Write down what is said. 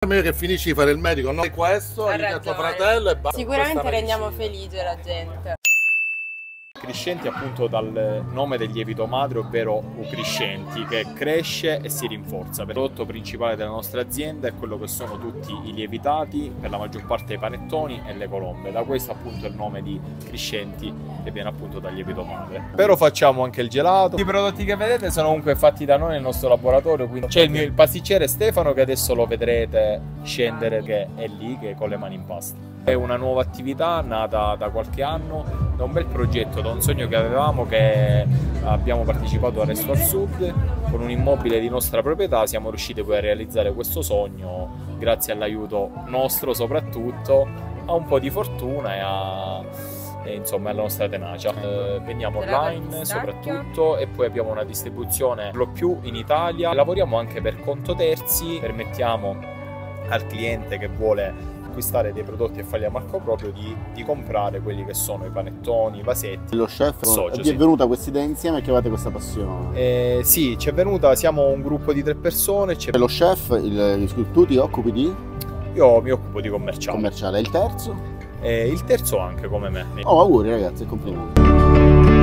Meglio che finisci di fare il medico, non questo, aiuti a tuo fratello e basta. Sicuramente rendiamo felice la gente. Crescenti appunto dal nome del lievito madre, ovvero Crescenti, che cresce e si rinforza. Il prodotto principale della nostra azienda è quello che sono tutti i lievitati, per la maggior parte i panettoni e le colombe. Da questo appunto il nome di Crescenti, che viene appunto dal lievito madre. Però facciamo anche il gelato. I prodotti che vedete sono comunque fatti da noi nel nostro laboratorio, quindi c'è il pasticcere Stefano, che adesso lo vedrete scendere, che è lì, che è con le mani in pasta. È una nuova attività nata da qualche anno, da un bel progetto, da un sogno che avevamo, che abbiamo partecipato a Resto al Sud. Con un immobile di nostra proprietà siamo riusciti poi a realizzare questo sogno, grazie all'aiuto nostro soprattutto, a un po' di fortuna e insomma alla nostra tenacia. Vendiamo online soprattutto, e poi abbiamo una distribuzione per lo più in Italia. Lavoriamo anche per conto terzi, permettiamo al cliente che vuole acquistare dei prodotti e farli a marco proprio di comprare quelli che sono i panettoni, i vasetti. Lo chef, socio, vi è venuta questa idea insieme e che avete questa passione? Sì, ci è venuta, siamo un gruppo di 3 persone. Lo chef, tu ti occupi di? Io mi occupo di commerciale. Commerciale. E il terzo? Il terzo anche come me. Oh, auguri ragazzi, complimenti.